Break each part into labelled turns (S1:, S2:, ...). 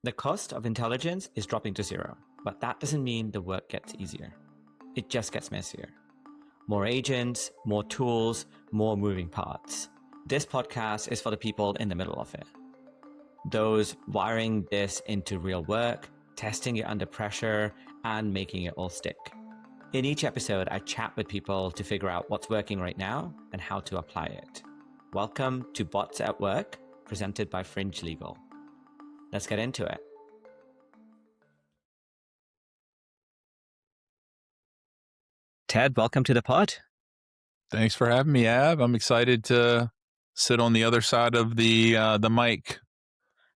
S1: The cost of intelligence is dropping to zero, but that doesn't mean the work gets easier. It just gets messier. More agents, more tools, more moving parts. This podcast is for the people in the middle of it. Those wiring this into real work, testing it under pressure, and making it all stick. In each episode, I chat with people to figure out what's working right now and how to apply it. Welcome to Bots at Work, presented by Fringe Legal. Let's get into it. Ted, welcome to the pod.
S2: Thanks for having me, Ab. I'm excited to sit on the other side of the mic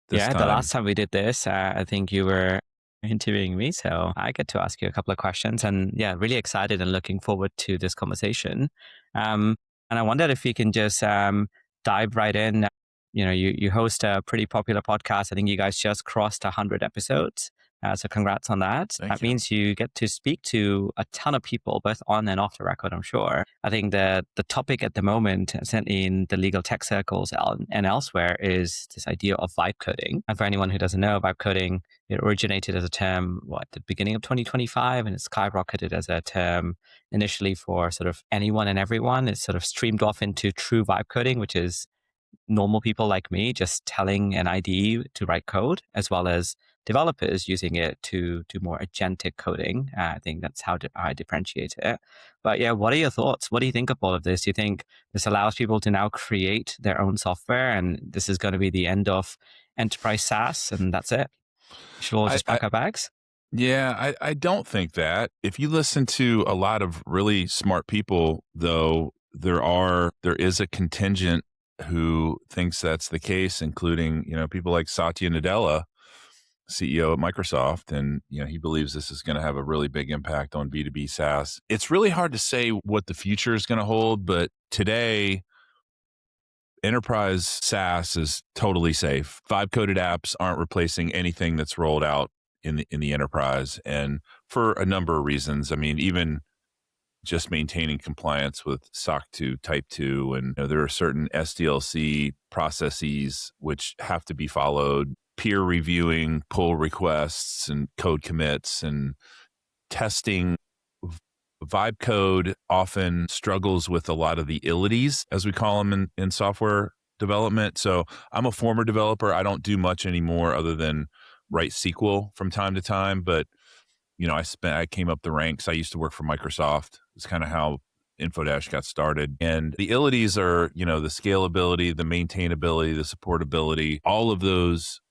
S2: this time.
S1: The last time we did this, I think you were interviewing me, so I get to ask you a couple of questions, and really excited and looking forward to this conversation. And I wondered if we can just dive right in. You host a pretty popular podcast. I think you guys just crossed 100 episodes. So congrats on that. That means you get to speak to a ton of people, both on and off the record, I'm sure. I think that the topic at the moment, certainly in the legal tech circles and elsewhere, is this idea of vibe coding. And for anyone who doesn't know, vibe coding, it originated as a term, at the beginning of 2025, and it skyrocketed as a term initially for sort of anyone and everyone. It's sort of streamed off into true vibe coding, which is normal people like me just telling an IDE to write code, as well as developers using it to do more agentic coding. I think that's how I differentiate it. But what are your thoughts? What do you think of all of this? Do you think this allows people to now create their own software, and this is going to be the end of enterprise SaaS, and that's it? Should all just pack our bags?
S2: Yeah, I don't think that. If you listen to a lot of really smart people, though, there is a contingent who thinks that's the case, including, people like Satya Nadella, CEO at Microsoft. And, he believes this is going to have a really big impact on B2B SaaS. It's really hard to say what the future is going to hold, but today, enterprise SaaS is totally safe. Vibe-coded apps aren't replacing anything that's rolled out in the enterprise. And for a number of reasons. I mean, even just maintaining compliance with SOC 2, Type 2, and there are certain SDLC processes which have to be followed, peer reviewing pull requests and code commits and testing. Vibe code often struggles with a lot of the illities, as we call them in software development. So I'm a former developer. I don't do much anymore other than write SQL from time to time, but I came up the ranks. I used to work for Microsoft. It's kind of how InfoDash got started. And the illities are, the scalability, the maintainability, the supportability. All of those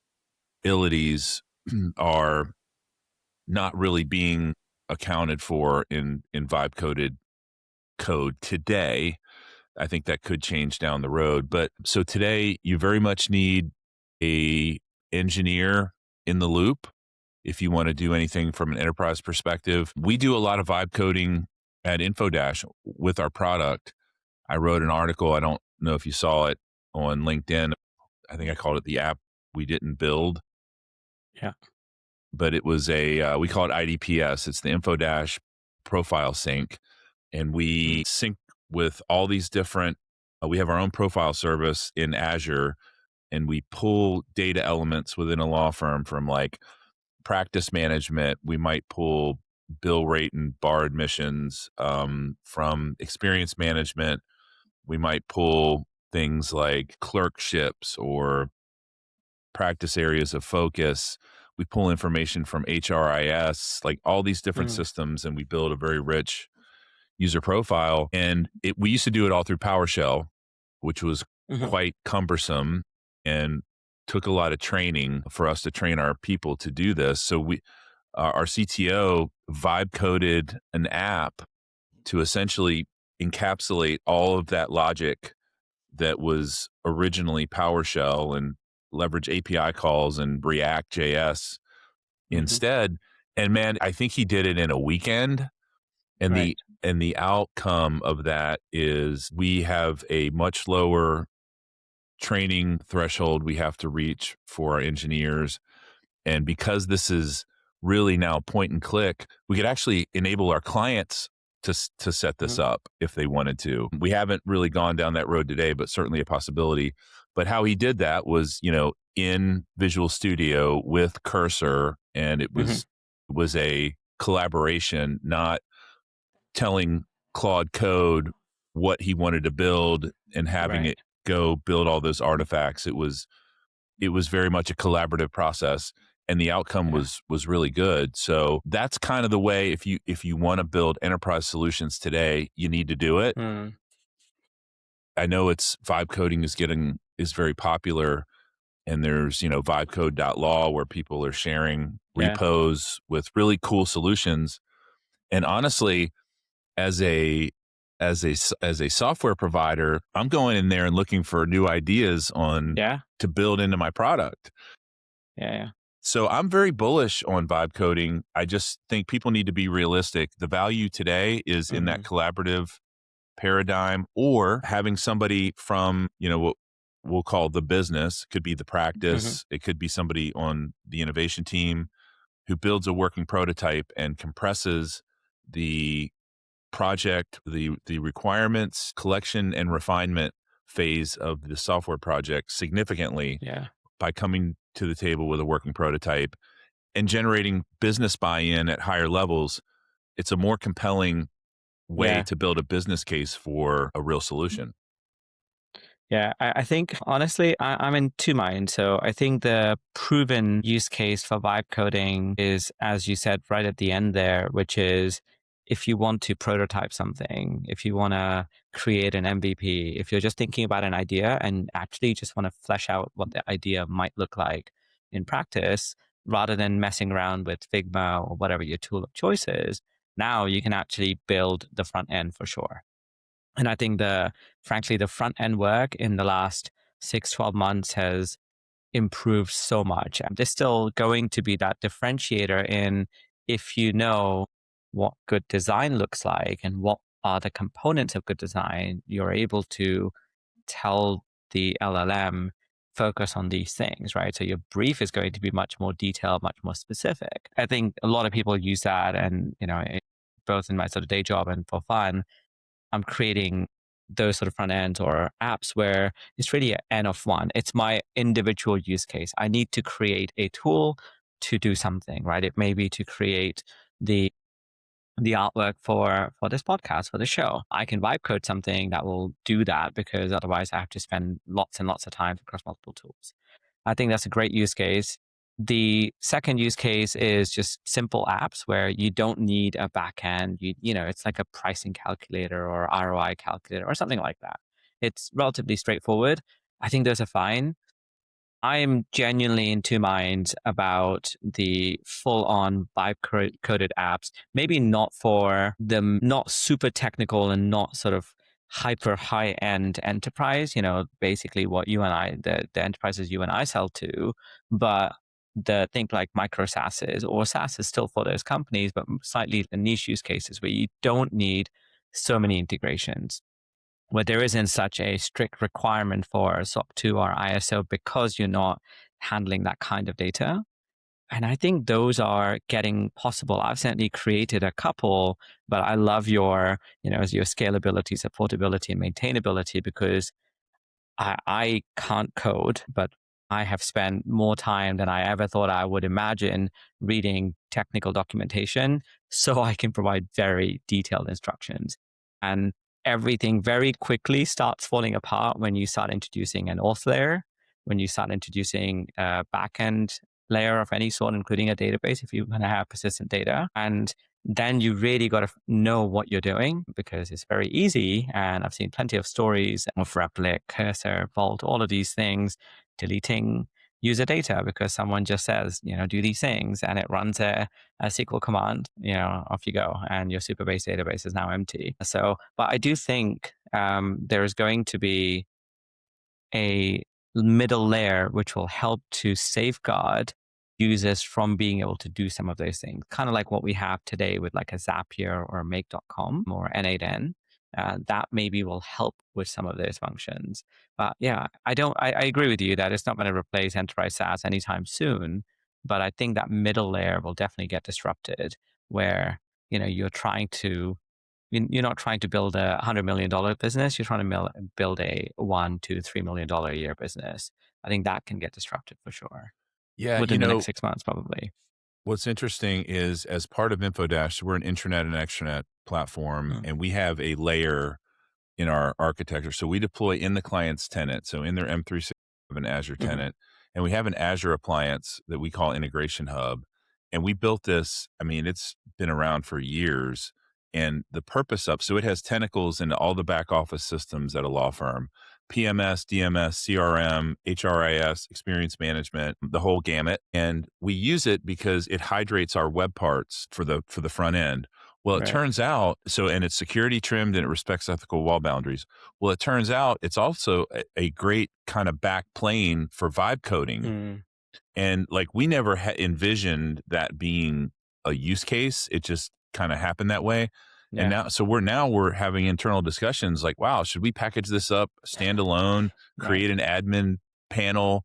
S2: illities are not really being accounted for in vibe coded code today. I think that could change down the road. But so today you very much need a engineer in the loop if you want to do anything from an enterprise perspective. We do a lot of vibe coding at InfoDash with our product. I wrote an article, I don't know if you saw it, on LinkedIn. I think I called it the app we didn't build.
S1: Yeah.
S2: But it was we call it IDPS. It's the InfoDash profile sync. And we sync with all these different, we have our own profile service in Azure, and we pull data elements within a law firm from like practice management. We might pull bill rate and bar admissions from experience management. We might pull things like clerkships or practice areas of focus. We pull information from HRIS, like all these different systems, and we build a very rich user profile. And we used to do it all through PowerShell, which was quite cumbersome and took a lot of training for us to train our people to do this. So our CTO vibe coded an app to essentially encapsulate all of that logic that was originally PowerShell and leverage API calls and React JS instead. And man, I think he did it in a weekend. And the outcome of that is we have a much lower training threshold we have to reach for our engineers. And because this is really now point and click, we could actually enable our clients to set this up if they wanted to. We haven't really gone down that road today, but certainly a possibility. But how he did that was, in Visual Studio with Cursor, and it
S1: Hmm.
S2: was a collaboration, not telling Claude Code what he wanted to build and having
S1: Right.
S2: it go build all those artifacts. It was very much a collaborative process, and the outcome
S1: Yeah.
S2: was really good. So that's kind of the way, if you want to build enterprise solutions today, you need to do it.
S1: Mm.
S2: I know it's vibe coding is very popular, and there's, vibecode.law where people are sharing
S1: Yeah.
S2: repos with really cool solutions. And honestly, as a as a software provider, I'm going in there and looking for new ideas on
S1: Yeah.
S2: to build into my product.
S1: Yeah. Yeah.
S2: So I'm very bullish on vibe coding. I just think people need to be realistic. The value today is in that
S1: Hmm.
S2: collaborative paradigm, or having somebody from, what we'll call the business, could be the
S1: Hmm.
S2: practice, it could be somebody on the innovation team who builds a working prototype and compresses the project, the requirements collection and refinement phase of the software project significantly
S1: Yeah.
S2: by coming to the table with a working prototype and generating business buy-in at higher levels. It's a more compelling way
S1: Yeah.
S2: to build a business case for a real solution.
S1: Yeah, I think honestly, I'm in two minds. So I think the proven use case for vibe coding is, as you said right at the end there, which is if you want to prototype something, if you want to create an MVP, if you're just thinking about an idea and actually just want to flesh out what the idea might look like in practice, rather than messing around with Figma or whatever your tool of choice is, now you can actually build the front end for sure. And I think frankly, the front end work in the last 6, 12 months has improved so much. And there's still going to be that differentiator in if you know what good design looks like and what are the components of good design, you're able to tell the LLM focus on these things, right? So your brief is going to be much more detailed, much more specific. I think a lot of people use that and, both in my sort of day job and for fun, I'm creating those sort of front ends or apps where it's really an N of one. It's my individual use case. I need to create a tool to do something, right? It may be to create the artwork for this podcast, for the show. I can vibe code something that will do that because otherwise I have to spend lots and lots of time across multiple tools. I think that's a great use case. The second use case is just simple apps where you don't need a backend. It's like a pricing calculator or ROI calculator or something like that. It's relatively straightforward. I think those are fine. I'm genuinely in two minds about the full on vibe coded apps. Maybe not for the not super technical and not sort of hyper high end enterprise, basically what you and I, the enterprises you and I sell to, but the think like micro SaaSes or SaaS is still for those companies, but slightly the niche use cases where you don't need so many integrations where there isn't such a strict requirement for SOC 2 or ISO because you're not handling that kind of data. And I think those are getting possible. I've certainly created a couple, but I love your scalability, supportability, and maintainability because I can't code, but I have spent more time than I ever thought I would imagine reading technical documentation so I can provide very detailed instructions. And everything very quickly starts falling apart when you start introducing an auth layer, when you start introducing a backend layer of any sort, including a database if you're going to have persistent data. And then you really got to know what you're doing because it's very easy. And I've seen plenty of stories of Replit, Cursor, Vault, all of these things deleting user data because someone just says, do these things and it runs a SQL command, off you go. And your Superbase database is now empty. So, but I do think there is going to be a middle layer which will help to safeguard users from being able to do some of those things, kind of like what we have today with like a Zapier or make.com or N8N. That maybe will help with some of those functions. But yeah, I agree with you that it's not going to replace enterprise SaaS anytime soon. But I think that middle layer will definitely get disrupted where, you're trying to you're not trying to build $100 million business. You're trying to build a $1 to $3 million a year business. I think that can get disrupted for sure
S2: Yeah,
S1: within the next 6 months, probably.
S2: what's interesting is as part of InfoDash, we're an intranet and extranet platform,
S1: Mm,
S2: and we have a layer in our architecture. So we deploy in the client's tenant, so in their M365 an Azure
S1: mhm,
S2: tenant, and we have an Azure appliance that we call Integration Hub. And we built this, I mean, it's been around for years. And the purpose of so it has tentacles into all the back office systems at a law firm. PMS, DMS, CRM, HRIS, experience management, the whole gamut. And we use it because it hydrates our web parts for the front end. Well, it
S1: right.
S2: turns out and it's security trimmed and it respects ethical wall boundaries. Well, it turns out it's also a great kind of back plane for vibe coding.
S1: Mm,
S2: And like we never envisioned that being a use case. It just kind of happened that way. And
S1: yeah.
S2: now we're having internal discussions like, wow, should we package this up standalone,
S1: Right.
S2: create an admin panel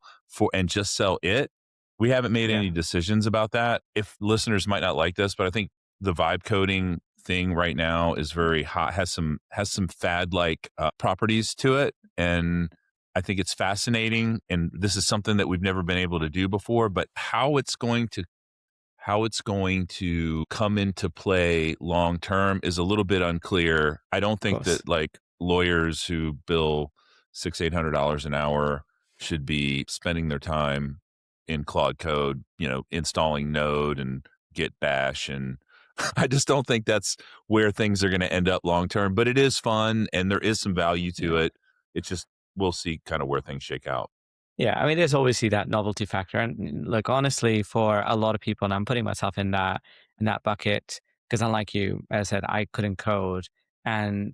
S2: and just sell it? We haven't made
S1: Yeah.
S2: any decisions about that. If listeners might not like this, but I think the vibe coding thing right now is very hot, has some fad like properties to it. And I think it's fascinating, and this is something that we've never been able to do before, but how it's going to come into play long term is a little bit unclear. I don't
S1: Of
S2: think
S1: course.
S2: that like lawyers who bill $600-800 an hour should be spending their time in Claude Code, installing Node and Git Bash, and I just don't think that's where things are going to end up long term. But it is fun, and there is some value to
S1: Yeah.
S2: it. It's just we'll see kind of where things shake out.
S1: Yeah, I mean, there's obviously that novelty factor, and look, honestly, for a lot of people, and I'm putting myself in that bucket because, unlike you, as I said, I couldn't code, and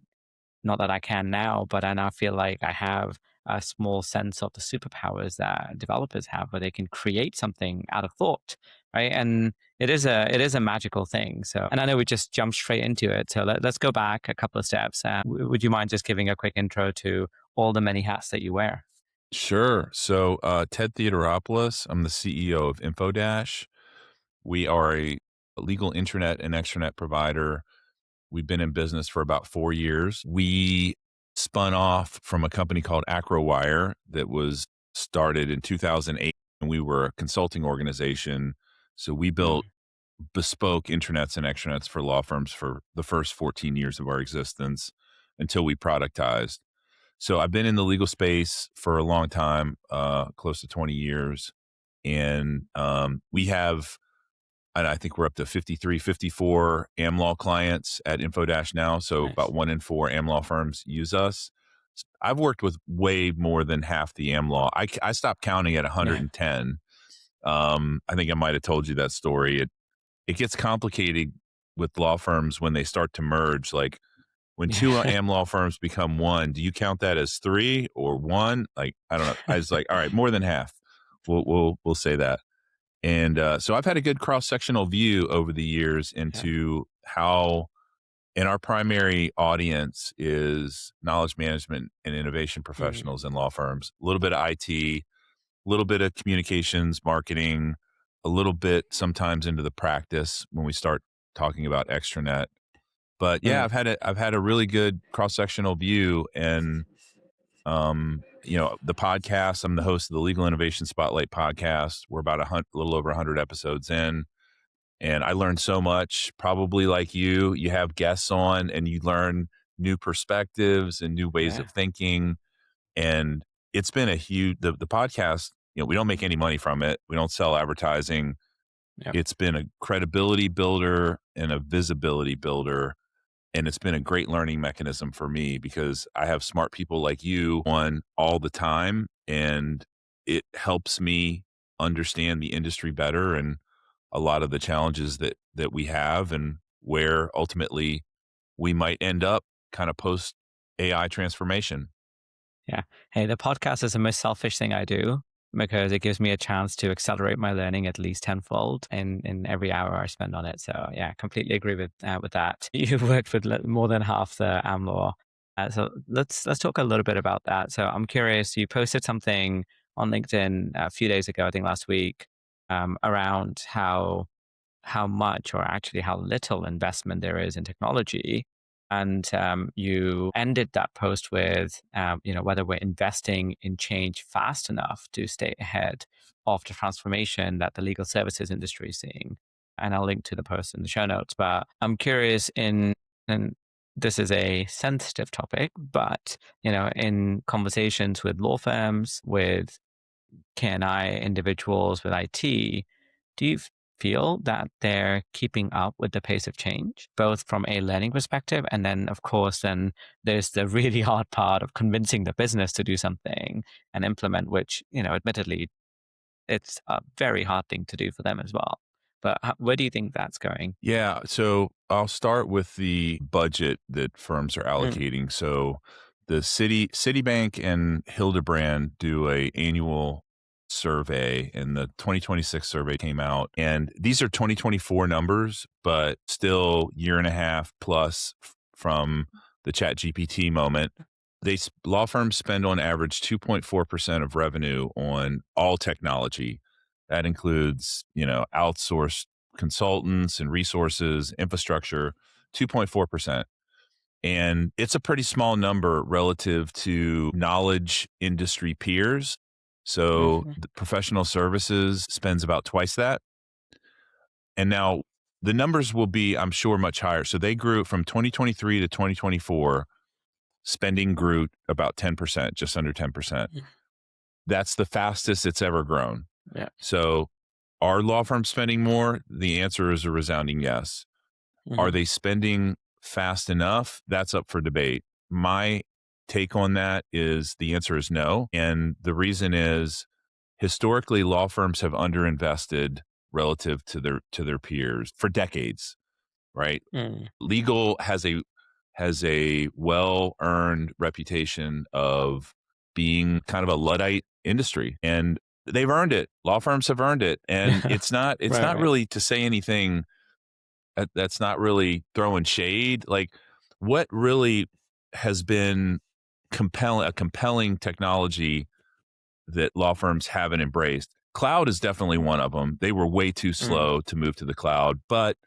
S1: not that I can now, but I now feel like I have a small sense of the superpowers that developers have, where they can create something out of thought, right? And it is a magical thing. So, and I know we just jumped straight into it. So let's go back a couple of steps. Would you mind just giving a quick intro to all the many hats that you wear?
S2: Sure. So, Ted Theodoropoulos, I'm the CEO of InfoDash. We are a legal intranet and extranet provider. We've been in business for about 4 years. We spun off from a company called Acrowire that was started in 2008, and we were a consulting organization. So we built
S1: Mm,
S2: bespoke intranets and extranets for law firms for the first 14 years of our existence until we productized. So I've been in the legal space for a long time, close to 20 years. And we have, and I think we're up to 53, 54 AmLaw clients at InfoDash now. So
S1: nice.
S2: about 1 in 4 AmLaw firms use us. I've worked with way more than half the AmLaw. I stopped counting at
S1: Yeah.
S2: 110. I think I might have told you that story. It gets complicated with law firms when they start to merge. Like when two
S1: Yeah.
S2: am law firms become one, do you count that as three or one? Like I don't know. I was like, all right, more than half. We'll say that. And so I've had a good cross sectional view over the years
S1: Yeah.
S2: into how, and our primary audience is knowledge management and innovation
S1: Mm,
S2: professionals in law firms. A little bit of IT, a little bit of communications, marketing, a little bit sometimes into the practice when we start talking about extranet. But yeah,
S1: mm,
S2: I've had a really good cross sectional view, and the podcast. I'm the host of the Legal Innovation Spotlight podcast. We're about a little over 100 episodes in, and I learned so much. Probably like you have guests on, and you learn new perspectives and new ways
S1: yeah.
S2: of thinking. And it's been a huge the podcast. We don't make any money from it. We don't sell advertising.
S1: Yep.
S2: It's been a credibility builder and a visibility builder, and it's been a great learning mechanism for me because I have smart people like you on all the time, and it helps me understand the industry better and a lot of the challenges that we have and where ultimately we might end up kind of post AI transformation.
S1: Yeah. Hey, the podcast is the most selfish thing I do because it gives me a chance to accelerate my learning at least tenfold in every hour I spend on it. So yeah, completely agree with that. You've worked with more than half the AmLaw. So let's talk a little bit about that. So I'm curious. You posted something on LinkedIn a few days ago, I think last week, around how much or actually how little investment there is in technology. And you ended that post with, whether we're investing in change fast enough to stay ahead of the transformation that the legal services industry is seeing. And I'll link to the post in the show notes. But I'm curious and this is a sensitive topic, but, in conversations with law firms, with K&I individuals, with IT, do you feel that they're keeping up with the pace of change, both from a learning perspective, and then, of course, then there's the really hard part of convincing the business to do something and implement, which, admittedly, it's a very hard thing to do for them as well. But where do you think that's going?
S2: Yeah, so I'll start with the budget that firms are
S1: Mm,
S2: allocating. So the Citibank and Hildebrand do a annual survey, and the 2026 survey came out. And these are 2024 numbers, but still year and a half plus from the Chat GPT moment. Law firms spend on average 2.4% of revenue on all technology. That includes, outsourced consultants and resources, infrastructure, 2.4%. And it's a pretty small number relative to knowledge industry peers. So
S1: mhm,
S2: the professional services spends about twice that. And now the numbers will be, I'm sure, much higher. So they grew from 2023 to 2024, spending grew about 10%, just under 10%.
S1: mm,
S2: That's the fastest it's ever grown.
S1: yeah.
S2: So are law firms spending more? The answer is a resounding yes. Are
S1: Mhm,
S2: they spending fast enough? That's up for debate. My take on that is the answer is no. And the reason is historically law firms have underinvested relative to their peers for decades, right?
S1: mm,
S2: Legal has a well-earned reputation of being kind of a Luddite industry, and they've earned it. Law firms have earned it, and
S1: yeah.
S2: it's
S1: Right,
S2: not
S1: right.
S2: really to say anything that's not really throwing shade. Like, what really has been a compelling technology that law firms haven't embraced? Cloud is definitely one of them. They were way too
S1: Mm,
S2: slow to move to the cloud, but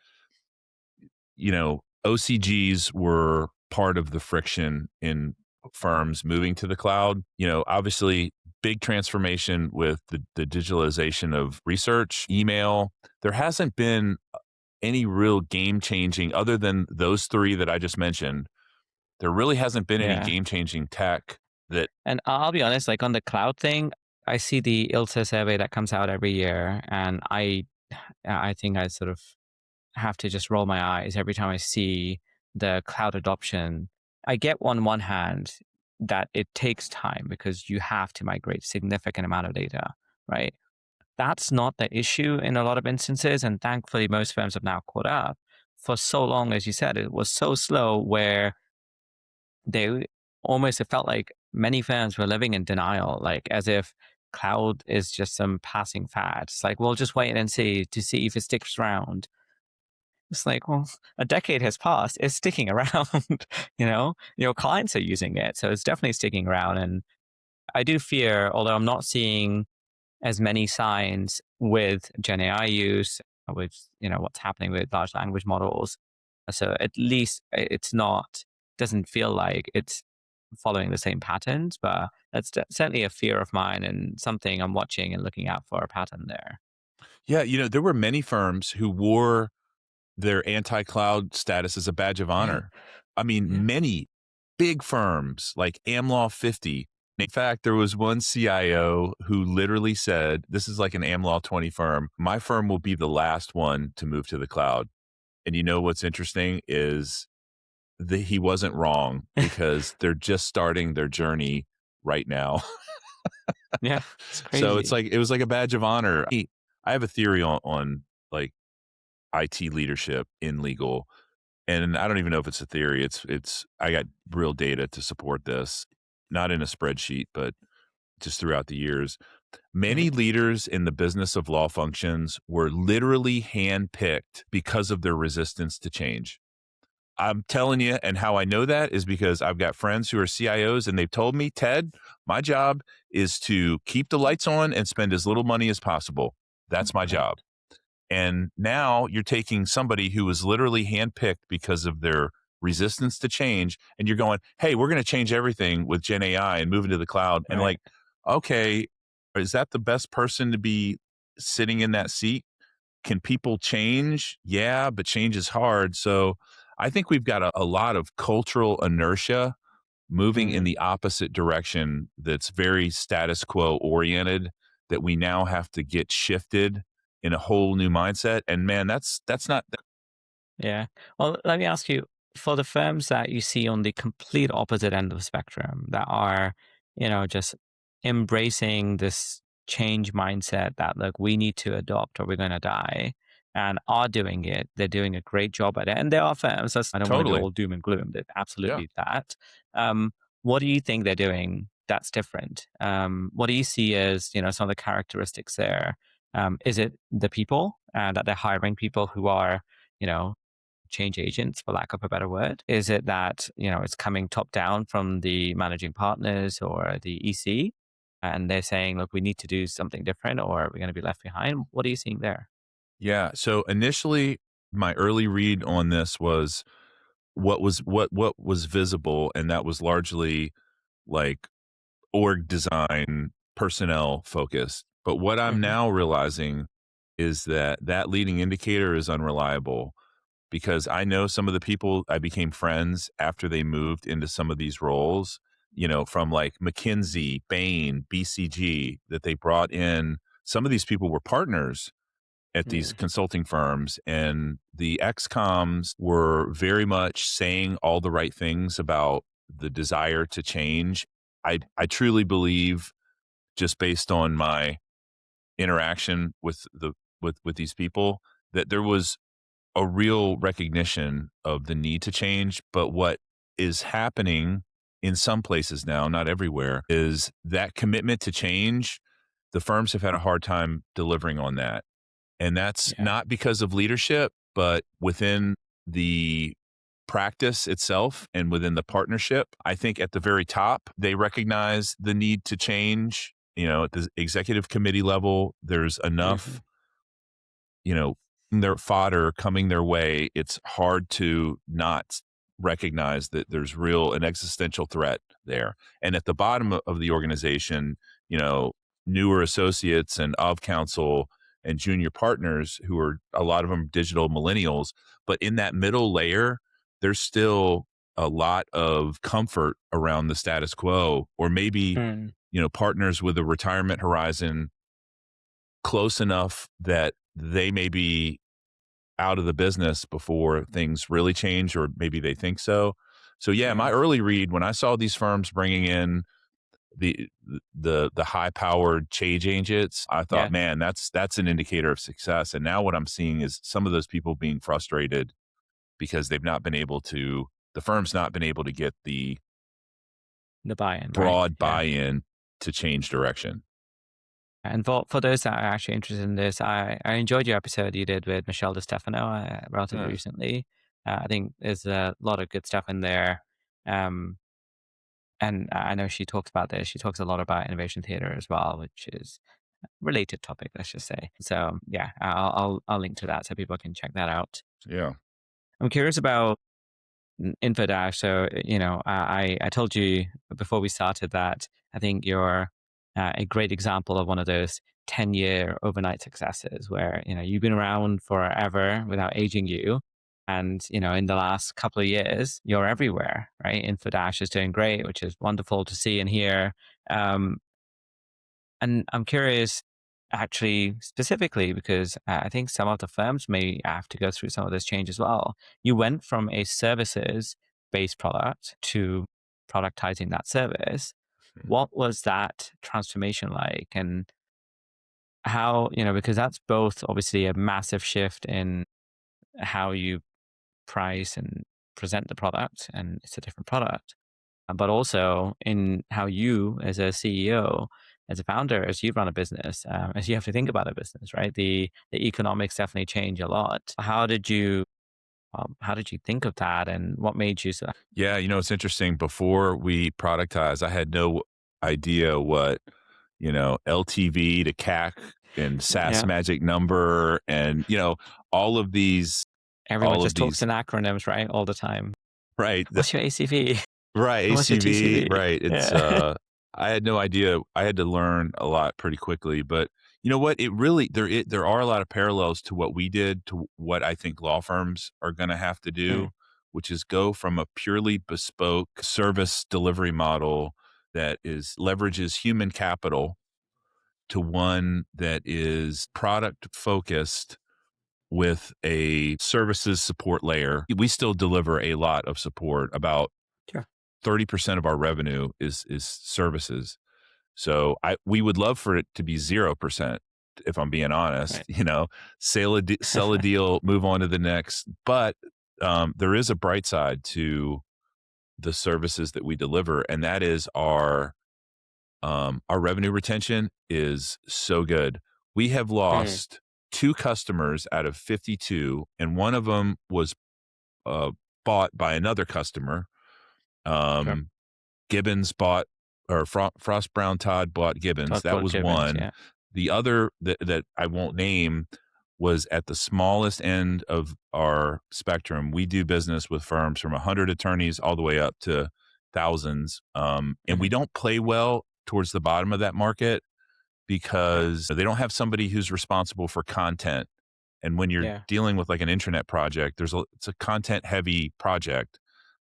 S2: OCGs were part of the friction in firms moving to the cloud. Obviously, big transformation with the digitalization of research, email. There hasn't been any real game changing other than those three that I just mentioned. There really hasn't been any
S1: yeah.
S2: game changing tech that,
S1: And I'll be honest, like on the cloud thing, I see the ILTA survey that comes out every year, and I think I sort of have to just roll my eyes every time I see the cloud adoption. I get on one hand that it takes time because you have to migrate significant amount of data, right? That's not the issue in a lot of instances, and thankfully most firms have now caught up. For so long, as you said, it was so slow where they almost it felt like many firms were living in denial, like as if cloud is just some passing fad. It's like, we'll just wait and see to see if it sticks around. It's like, well, a decade has passed. It's sticking around. Your clients are using it, so it's definitely sticking around. And I do fear, although I'm not seeing as many signs with Gen AI use, with what's happening with large language models. So at least it's not doesn't feel like it's following the same patterns, but that's certainly a fear of mine and something I'm watching and looking out for a pattern there.
S2: yeah, there were many firms who wore their anti-cloud status as a badge of
S1: Yeah,
S2: honor. I mean,
S1: yeah.
S2: many big firms like AmLaw 50. In fact, there was one CIO who literally said, this is like an AmLaw 20 firm, my firm will be the last one to move to the cloud. And what's interesting is that he wasn't wrong because they're just starting their journey right now.
S1: Yeah, it's
S2: So
S1: crazy.
S2: it was like a badge of honor. I have a theory on like IT leadership in legal, and I don't even know if it's a theory. I got real data to support this, not in a spreadsheet, but just throughout the years.
S1: Mhm.
S2: Many leaders in the business of law functions were literally handpicked because of their resistance to change. I'm telling you, and how I know that is because I've got friends who are CIOs and they've told me, Ted, my job is to keep the lights on and spend as little money as possible. That's my
S1: Right.
S2: job. And now you're taking somebody who was literally handpicked because of their resistance to change, and you're going, hey, we're going to change everything with Gen AI and move into the cloud. And
S1: Right.
S2: like, okay, is that the best person to be sitting in that seat? Can people change? Yeah, but change is hard. So I think we've got a lot of cultural inertia moving in
S1: Mm.
S2: the opposite direction that's very status quo oriented that we now have to get shifted in a whole new mindset. And man, that's not
S1: Yeah. Well, let me ask you, for the firms that you see on the complete opposite end of the spectrum that are, just embracing this change mindset that, look, we need to adopt or we're going to die, and are doing it. They're doing a great job at it. And there are firms, I don't want to be
S2: totally.
S1: all doom and gloom. They're
S2: Yeah.
S1: absolutely that. What do you think they're doing that's different? What do you see as, some of the characteristics there? Is it the people that they're hiring people who are, you know, change agents, for lack of a better word? Is it that, it's coming top down from the managing partners or the EC, and they're saying, look, we need to do something different or we're going to be left behind? What are you seeing there?
S2: Yeah. So initially my early read on this was what was visible, and that was largely like org design, personnel focused. But what I'm
S1: Hmm.
S2: now realizing is that that leading indicator is unreliable because I know some of the people I became friends after they moved into some of these roles, from like McKinsey, Bain, BCG, that they brought in. Some of these people were partners at these
S1: Mm.
S2: consulting firms, and the ex-coms were very much saying all the right things about the desire to change. I truly believe, just based on my interaction with these people, that there was a real recognition of the need to change. But what is happening in some places now, not everywhere, is that commitment to change. The firms have had a hard time delivering on that. And that's
S1: Yeah.
S2: not because of leadership, but within the practice itself and within the partnership. I think at the very top, they recognize the need to change. At the executive committee level, there's enough,
S1: Absolutely.
S2: you know, their fodder coming their way. It's hard to not recognize that there's an existential threat there. And at the bottom of the organization, you know, newer associates and of counsel and junior partners who are a lot of them digital millennials, but in that middle layer, there's still a lot of comfort around the status quo, or maybe,
S1: Mm.
S2: partners with a retirement horizon close enough that they may be out of the business before things really change, or maybe they think so. So yeah, my
S1: Yeah.
S2: early read when I saw these firms bringing in the the high powered change agents, I thought,
S1: Yeah.
S2: man, that's an indicator of success. And now what I'm seeing is some of those people being frustrated because the firm's not been able to get the
S1: The buy-in, right?
S2: broad
S1: Yeah.
S2: buy-in to change direction.
S1: And for those that are actually interested in this, I enjoyed your episode you did with Michelle DeStefano relatively
S2: Yeah.
S1: recently. I think there's a lot of good stuff in there. Um, and I know she talks about this. She talks a lot about innovation theater as well, which is a related topic, let's just say. So yeah, I'll link to that so people can check that out.
S2: Yeah.
S1: I'm curious about InfoDash. So, I told you before we started that I think you're a great example of one of those 10-year overnight successes where, you've been around forever without aging you. And, in the last couple of years, you're everywhere, right? InfoDash is doing great, which is wonderful to see and hear. Um, and I'm curious, actually, specifically, because I think some of the firms may have to go through some of this change as well. You went from a services based product to productizing that service. What was that transformation like? And how, because that's both obviously a massive shift in how you price and present the product, and it's a different product, but also in how you, as a CEO, as a founder, as you run a business, as you have to think about a business, right? The economics definitely change a lot. How did you think of that, and what made you so?
S2: Yeah, it's interesting. Before we productize, I had no idea what, LTV to CAC and SaaS
S1: Yeah,
S2: magic number and, all of these
S1: everyone
S2: all of
S1: just talks
S2: these
S1: in acronyms, right, all the time.
S2: right.
S1: What's your ACV?
S2: Right,
S1: What's your
S2: ACV,
S1: TCV?
S2: right. It's
S1: Yeah.
S2: I had no idea. I had to learn a lot pretty quickly, but you know what? It really there are a lot of parallels to what we did to what I think law firms are going to have to
S1: Mm,
S2: do, which is go from a purely bespoke service delivery model that is leverages human capital to one that is product focused with a services support layer. We still deliver a lot of support. About
S1: sure.
S2: 30% of our revenue is services. So we would love for it to be 0%, if I'm being honest,
S1: Right.
S2: sell a deal, move on to the next. But there is a bright side to the services that we deliver, and that is our revenue retention is so good. We have
S1: Mm,
S2: lost 2 customers out of 52, and one of them was uh, bought by another customer.
S1: sure.
S2: Um, Gibbons bought, or Frost Brown Todd bought Gibbons.
S1: Todd
S2: That
S1: Bought
S2: was
S1: Gibbons,
S2: one.
S1: yeah.
S2: The other that I won't name was at the smallest end of our spectrum. We do business with firms from 100 attorneys all the way up to thousands. And we
S1: Mhm.
S2: don't play well towards the bottom of that market
S1: Yeah.
S2: because they don't have somebody who's responsible for content. And when you're
S1: Yeah.
S2: dealing with like an intranet project, it's a content heavy project.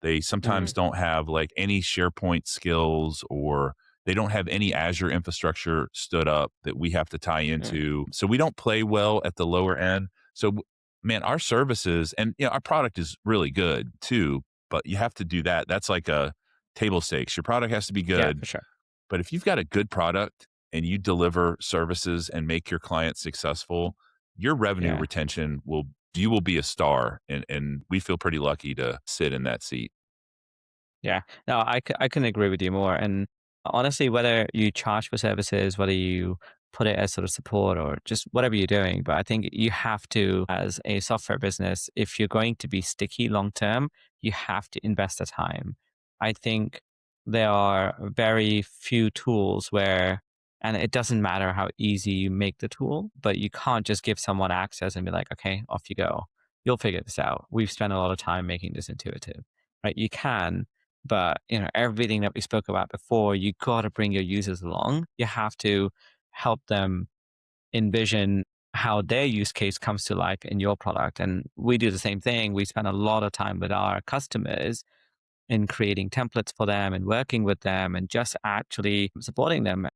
S2: They sometimes
S1: Mm,
S2: don't have like any SharePoint skills, or they don't have any Azure infrastructure stood up that we have to tie
S1: mm,
S2: into. So we don't play well at the lower end. So man, our services and our product is really good too, but you have to do that. That's like a table stakes. Your product has to be
S1: yeah,
S2: good,
S1: for sure.
S2: but if you've got a good product and you deliver services and make your clients successful, your revenue
S1: Yeah.
S2: retention you will be a star, and we feel pretty lucky to sit in that seat.
S1: Yeah. No, I couldn't agree with you more. And honestly, whether you charge for services, whether you put it as sort of support or just whatever you're doing, but I think you have to, as a software business, if you're going to be sticky long term, you have to invest the time. I think there are very few tools where, and it doesn't matter how easy you make the tool, but you can't just give someone access and be like, okay, off you go. You'll figure this out. We've spent a lot of time making this intuitive, right? You can, but everything that we spoke about before, you got to bring your users along. You have to help them envision how their use case comes to life in your product. And we do the same thing. We spend a lot of time with our customers in creating templates for them and working with them and just actually supporting them.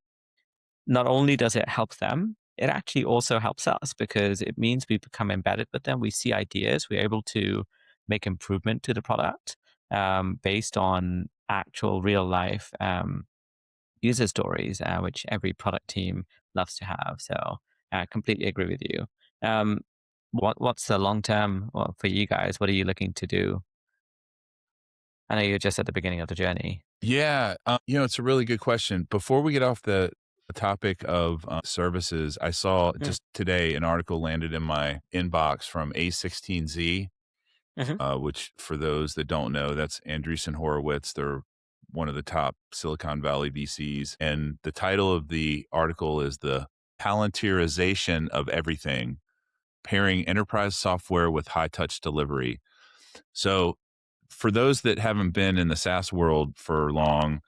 S1: Not only does it help them, it actually also helps us because it means we become embedded with them. We see ideas. We're able to make improvement to the product based on actual real life user stories, which every product team loves to have. So I completely agree with you. Um, what's the long term for you guys? What are you looking to do? I know you're just at the beginning of the journey.
S2: Yeah, it's a really good question. Before we get off the topic of services, I saw
S1: Mm,
S2: just today an article landed in my inbox from A16Z,
S1: mhm.
S2: which for those that don't know, that's Andreessen Horowitz. They're one of the top Silicon Valley VCs, and the title of the article is the Palantirization of Everything: Pairing Enterprise Software with High Touch Delivery. So, for those that haven't been in the SaaS world for long,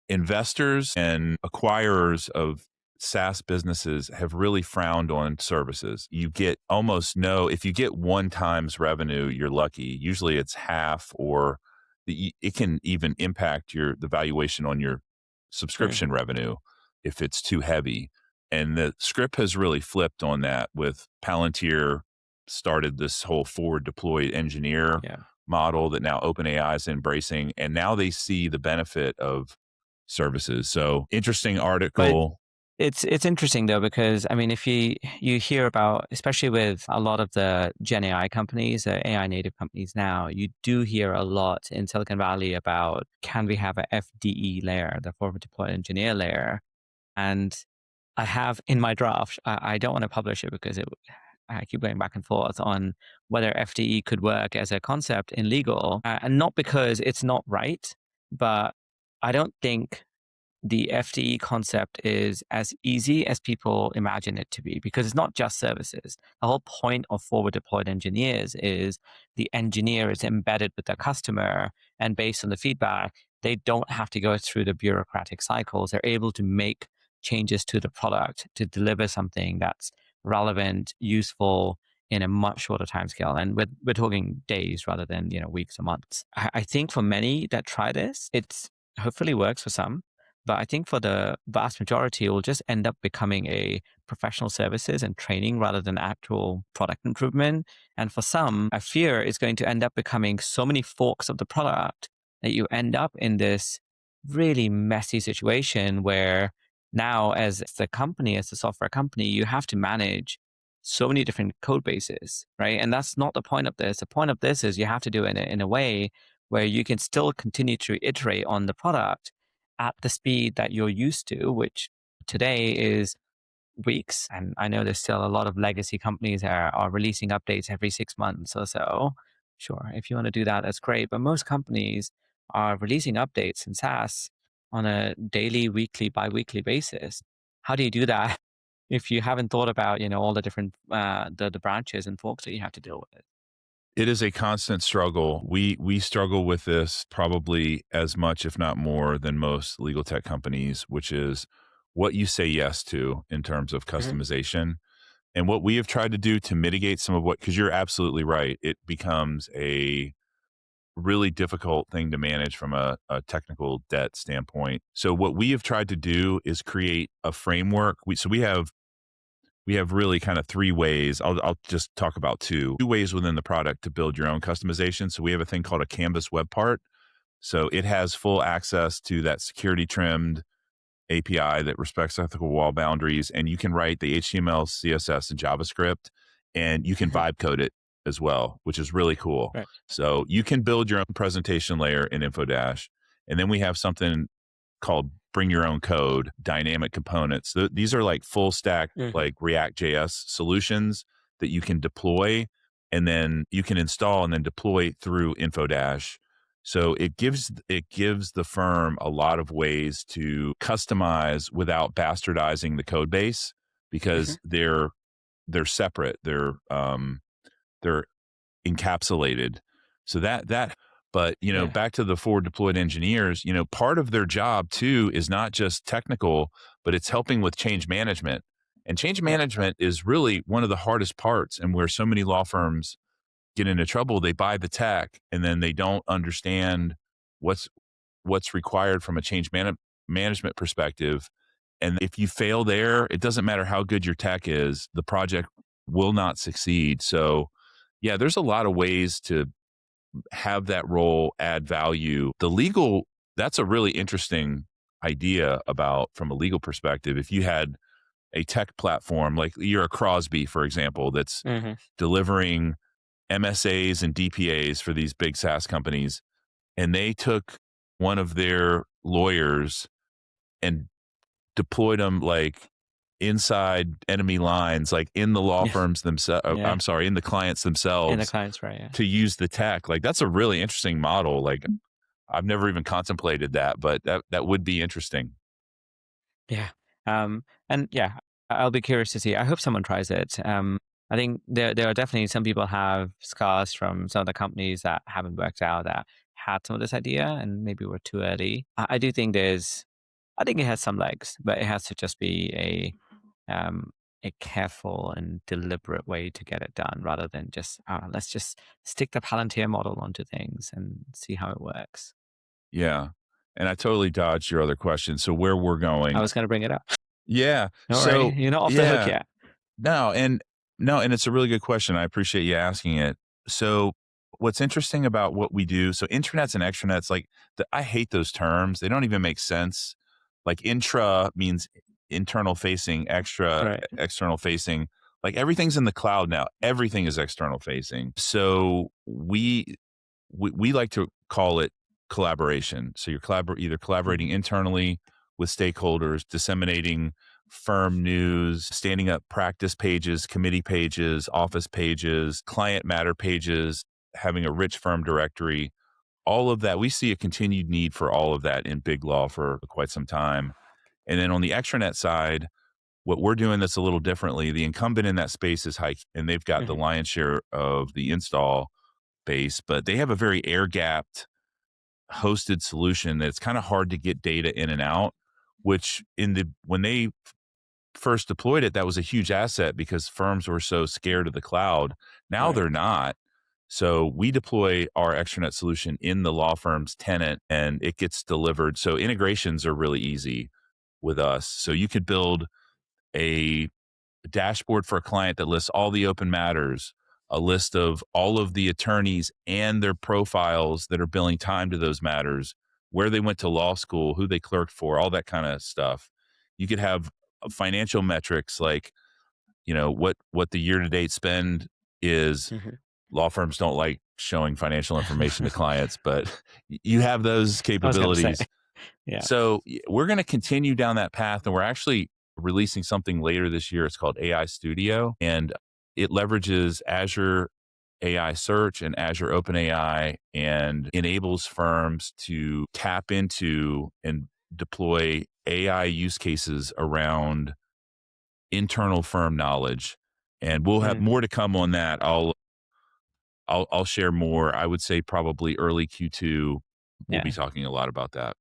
S2: investors and acquirers of SaaS businesses have really frowned on services. You get almost no, if you get one times revenue, you're lucky. Usually it's half, or it can even impact the valuation on your
S1: Mm,
S2: subscription revenue if it's too heavy. And the script has really flipped on that with Palantir started this whole forward deployed engineer
S1: yeah.
S2: model that now OpenAI is embracing. And now they see the benefit of services. So interesting
S1: But
S2: article.
S1: it's interesting though because I mean if you hear about, especially with a lot of the Gen AI companies, AI native companies now, you do hear a lot in Silicon Valley about can we have a FDE layer, the forward deployed engineer layer, and I have in my draft. I don't want to publish it because I keep going back and forth on whether FDE could work as a concept in legal, and not because it's not right, but I don't think the FDE concept is as easy as people imagine it to be, because it's not just services. The whole point of forward deployed engineers is the engineer is embedded with the customer, and based on the feedback, they don't have to go through the bureaucratic cycles. They're able to make changes to the product to deliver something that's relevant, useful in a much shorter time scale. And we're talking days rather than, weeks or months. I think for many that try this, it's hopefully works for some. But I think for the vast majority, it will just end up becoming a professional services and training rather than actual product improvement. And for some, I fear it's going to end up becoming so many forks of the product that you end up in this really messy situation where now, as the company, as the software company, you have to manage so many different code bases, right? And that's not the point of this. The point of this is you have to do it in a way where you can still continue to iterate on the product at the speed that you're used to, which today is weeks. And I know there's still a lot of legacy companies that are releasing updates every 6 months or so. Sure, if you want to do that, that's great. But most companies are releasing updates in SaaS on a daily, weekly, bi-weekly basis. How do you do that if you haven't thought about, all the different the branches and forks that you have to deal with?
S2: It is a constant struggle. We struggle with this probably as much, if not more, than most legal tech companies, which is what you say yes to in terms of
S1: Mhm.
S2: customization. And what we have tried to do to mitigate some of what, because you're absolutely right, it becomes a really difficult thing to manage from a technical debt standpoint. So what we have tried to do is create a framework. We have really kind of three ways. I'll just talk about two ways within the product to build your own customization. So we have a thing called a Canvas web part. So it has full access to that security trimmed API that respects ethical wall boundaries, and you can write the HTML, CSS, and JavaScript, and you can
S1: Mhm.
S2: vibe code it as well, which is really cool.
S1: Right.
S2: So you can build your own presentation layer in InfoDash, and then we have something called bring your own code dynamic components. These are like full stack,
S1: Mhm.
S2: like React JS solutions that you can deploy and then you can install and then deploy through InfoDash. So it gives the firm a lot of ways to customize without bastardizing the code base
S1: Mhm.
S2: because they're separate. They're encapsulated. So that but
S1: Yeah.
S2: back to the forward deployed engineers, part of their job too is not just technical, but it's helping with change management. And change
S1: Yeah.
S2: management is really one of the hardest parts, and where so many law firms get into trouble, they buy the tech and then they don't understand what's what's required from a management perspective. And if you fail there, it doesn't matter how good your tech is, the project will not succeed. So, yeah, there's a lot of ways to have that role add value. That's a really interesting idea about from a legal perspective. If you had a tech platform, like you're a Crosby, for example, that's
S1: Mhm.
S2: delivering MSAs and DPAs for these big SaaS companies, and they took one of their lawyers and deployed them like inside enemy lines, like in the law
S1: Yeah.
S2: firms themselves.
S1: Yeah.
S2: I'm sorry, in the clients
S1: And the
S2: themselves
S1: clients, right? Yeah.
S2: to use the tech. Like that's a really interesting model. Like I've never even contemplated that, but that would be interesting.
S1: Yeah. And yeah, I'll be curious to see. I hope someone tries it. I think there are definitely some people have scars from some of the companies that haven't worked out that had some of this idea and maybe were too early. I do think I think it has some legs, but it has to just be a careful and deliberate way to get it done rather than just, let's just stick the Palantir model onto things and see how it works.
S2: Yeah. And I totally dodged your other question. So where we're
S1: I
S2: going.
S1: was going to bring it up.
S2: Yeah.
S1: Don't worry.
S2: So
S1: You're not off the hook
S2: yeah.
S1: yet.
S2: No, and no, and it's a really good question. I appreciate you asking it. So, what's interesting about what we do, so intranets and extranets, like I hate those terms. They don't even make sense. Like intra means internal facing, extra
S1: Right.
S2: external facing. Like everything's in the cloud now. Everything is external facing. So we like to call it collaboration. So you're either
S1: Mhm.
S2: collaborating internally with stakeholders, disseminating firm news, standing up practice pages, committee pages, office pages, client matter pages, having a rich firm directory, all of that, we see a continued need for all of that in big law for quite some time. And then on the extranet side, what we're doing that's a little differently, the incumbent in that space is Hike, and they've got the
S1: Hmm.
S2: lion's share of the install base, but they have a very air gapped hosted solution that's kind of hard to get data in and out, which when they first deployed it, that was a huge asset because firms were so scared of the cloud. Now
S1: Right.
S2: they're not. So we deploy our extranet solution in the law firm's tenant and it gets delivered. So integrations are really easy with us. So you could build a dashboard for a client that lists all the open matters, a list of all of the attorneys and their profiles that are billing time to those matters, where they went to law school, who they clerked for, all that kind of stuff. You could have financial metrics like, what the year to date spend is.
S1: Hmm.
S2: Law firms don't like showing financial information to clients, but you have those
S1: I was going to say,
S2: capabilities.
S1: yeah.
S2: So we're going to continue down that path, and we're actually releasing something later this year. It's called AI Studio, and it leverages Azure AI Search and Azure OpenAI and enables firms to tap into and deploy AI use cases around internal firm knowledge. And we'll have
S1: Mm.
S2: more to come on that. I'll share more. I would say probably early Q2. We'll be
S1: Yeah.
S2: talking a lot about that.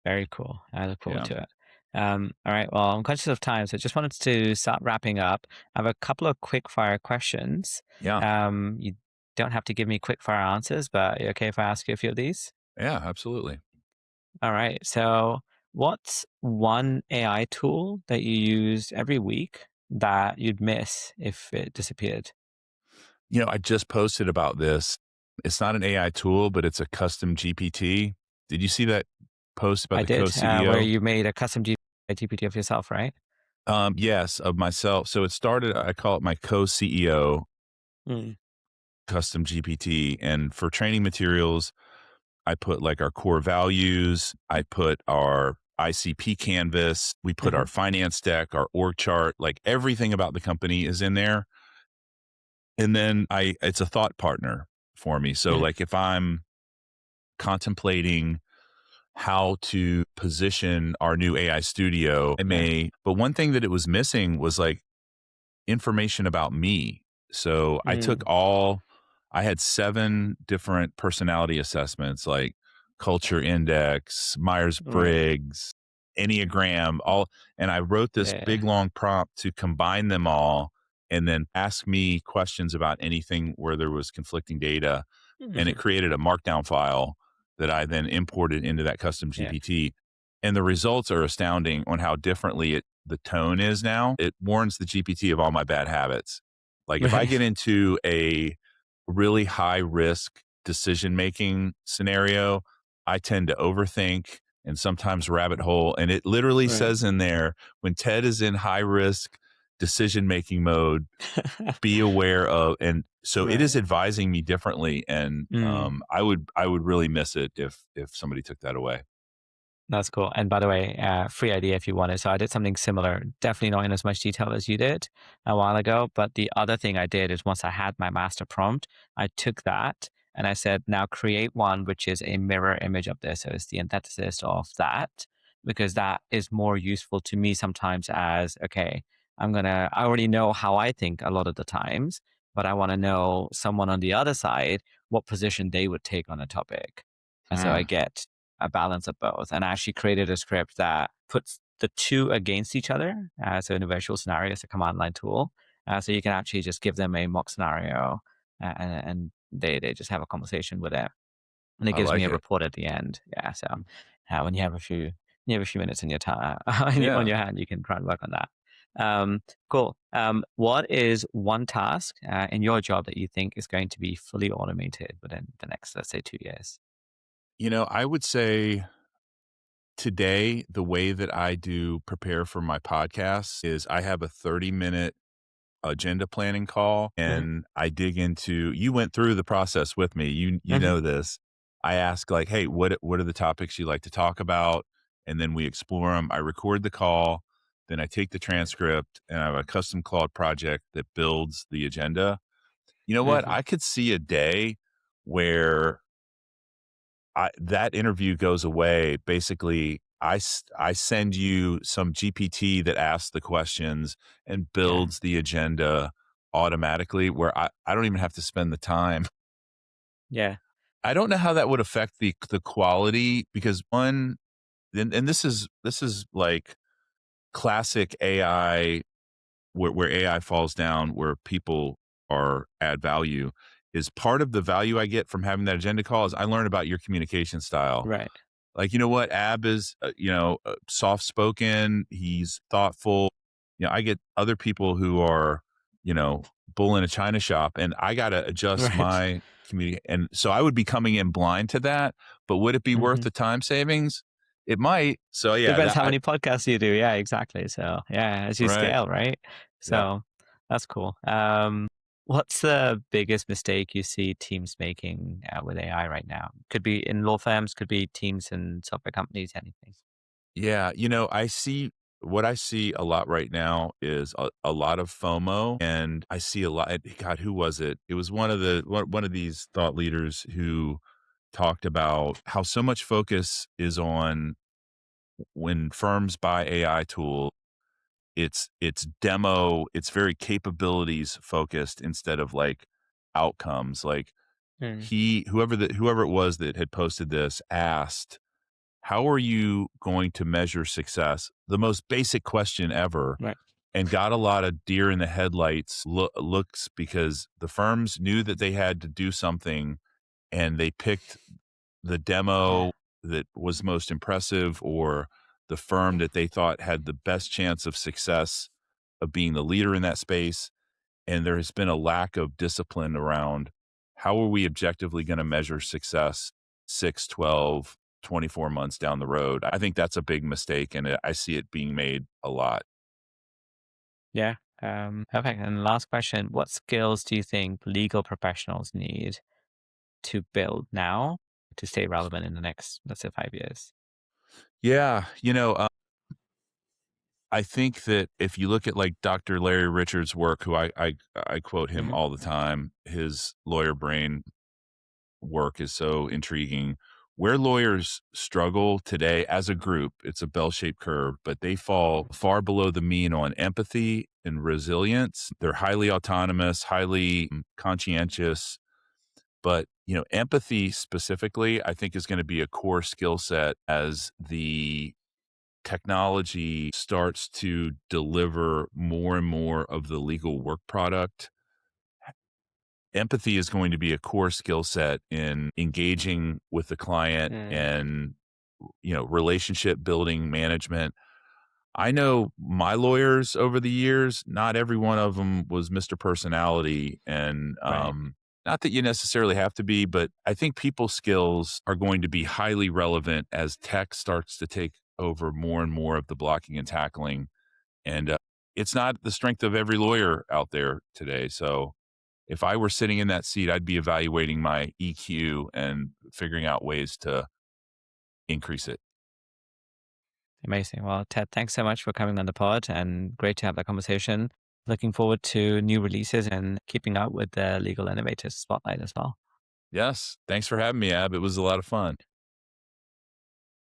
S1: Very cool. I look forward
S2: Yeah.
S1: to it. All right. Well, I'm conscious of time, so just wanted to start wrapping up. I have a couple of quick fire questions.
S2: Yeah.
S1: You don't have to give me quick fire answers, but you okay if I ask you a few of these?
S2: Yeah, absolutely.
S1: All right. So, what's one AI tool that you use every week that you'd miss if it disappeared?
S2: I just posted about this. It's not an AI tool, but it's a custom GPT. Did you see that post about
S1: I
S2: the
S1: did, where
S2: co-CEO?
S1: you made a custom GPT of yourself, right?
S2: Yes, of myself. So it started, I call it my co-CEO
S1: Mm.
S2: custom GPT. And for training materials, I put like our core values, I put our ICP canvas, we put
S1: Hmm.
S2: our finance deck, our org chart, like everything about the company is in there. And then it's a thought partner for me. So
S1: Hmm.
S2: like if I'm contemplating how to position our new AI studio,
S1: Yeah.
S2: but one thing that it was missing was like information about me. So
S1: Mm.
S2: I had 7 different personality assessments like culture index,
S1: Right.
S2: Myers-Briggs, Enneagram, and I wrote this
S1: Yeah.
S2: big long prompt to combine them all and then ask me questions about anything where there was conflicting data, and it
S1: Hmm.
S2: created a markdown file that I then imported into that custom
S1: Yeah.
S2: GPT. And the results are astounding on how differently the tone is now. It warns the GPT of all my bad habits. Like if I
S1: Right.
S2: get into a really high risk decision making scenario, I tend to overthink and sometimes rabbit hole. And it literally
S1: Right.
S2: says in there, when Ted is in high risk decision making mode, be aware of. And so it is
S1: Right.
S2: advising me differently. And
S1: Mm.
S2: I would really miss it if somebody took that away.
S1: That's cool. And by the way, free idea if you want it. So I did something similar, definitely not in as much detail as you did a while ago. But the other thing I did is once I had my master prompt, I took that and I said, now create one which is a mirror image of this. So it's the antithesis of that, because that is more useful to me sometimes as, okay, I already know how I think a lot of the times, but I want to know someone on the other side, what position they would take on a topic. And so I
S2: Hmm.
S1: get a balance of both. And I actually created a script that puts the two against each other. So in a virtual scenario, it's a command line tool. So you can actually just give them a mock scenario and they just have a conversation with it. And it
S2: I
S1: gives me
S2: like
S1: a
S2: it.
S1: report at the end. Yeah. So when you have a few minutes in your time on
S2: Yeah.
S1: your hand, you can try and work on that. Cool. What is one task in your job that you think is going to be fully automated within the next, let's say, 2 years?
S2: I would say today, the way that I do prepare for my podcast is I have a 30-minute agenda planning call
S1: Hmm.
S2: and I dig into you went through the process with me. You
S1: Hmm.
S2: know this. I ask like, "Hey, what are the topics you like to talk about?" And then we explore them. I record the call, then I take the transcript and I have a custom Claude project that builds the agenda. You know what?
S1: Hmm.
S2: I could see a day where that interview goes away. Basically, I send you some GPT that asks the questions and
S1: Yeah.
S2: builds the agenda automatically where I don't even have to spend the time.
S1: Yeah.
S2: I don't know how that would affect the quality because one and this is like classic AI where AI falls down, where people are add value, is part of the value I get from having that agenda call is I learn about your communication style.
S1: Right.
S2: Like, you know what? Ab is, soft spoken. He's thoughtful. I get other people who are, bull in a china shop, and I got to adjust
S1: Right.
S2: my community. And so I would be coming in blind to that. But would it be worth
S1: Hmm.
S2: the time savings? It might. So yeah,
S1: Depends how many podcasts you do. Yeah, exactly. So yeah, as you
S2: right.
S1: scale, right?
S2: Yeah.
S1: So that's cool. What's the biggest mistake you see teams making with AI right now? Could be in law firms, could be teams in software companies, anything.
S2: Yeah, I see a lot right now is a lot of FOMO, and I see a lot. God, who was it? It was one of these thought leaders who talked about how so much focus is on when firms buy AI tool. It's demo. It's very capabilities focused instead of like outcomes. Like
S1: Mm,
S2: whoever it was that had posted this asked, how are you going to measure success? The most basic question ever,
S1: right.
S2: and got a lot of deer in the headlights looks because the firms knew that they had to do something and they picked the
S1: Yeah.
S2: demo that was most impressive or the firm that they thought had the best chance of success of being the leader in that space. And there has been a lack of discipline around how are we objectively going to measure success 6, 12, 24 months down the road. I think that's a big mistake, and I see it being made a lot.
S1: Yeah. Perfect. And last question, what skills do you think legal professionals need to build now to stay relevant in the next, let's say, 5 years?
S2: Yeah, I think that if you look at like Dr. Larry Richards' work, who I quote him
S1: Hmm.
S2: all the time, his lawyer brain work is so intriguing. Where lawyers struggle today as a group, it's a bell shaped curve, but they fall far below the mean on empathy and resilience. They're highly autonomous, highly conscientious, but empathy specifically, I think is going to be a core skill set as the technology starts to deliver more and more of the legal work product. Empathy is going to be a core skill set in engaging with the client
S1: Mm,
S2: and relationship building management. I know my lawyers over the years, not every one of them was Mr. Personality, and
S1: right.
S2: not that you necessarily have to be, but I think people skills are going to be highly relevant as tech starts to take over more and more of the blocking and tackling. And it's not the strength of every lawyer out there today. So if I were sitting in that seat, I'd be evaluating my EQ and figuring out ways to increase it.
S1: Amazing. Well, Ted, thanks so much for coming on the pod and great to have that conversation. Looking forward to new releases and keeping up with the Legal Innovators Spotlight as well.
S2: Yes. Thanks for having me, Ab. It was a lot of fun.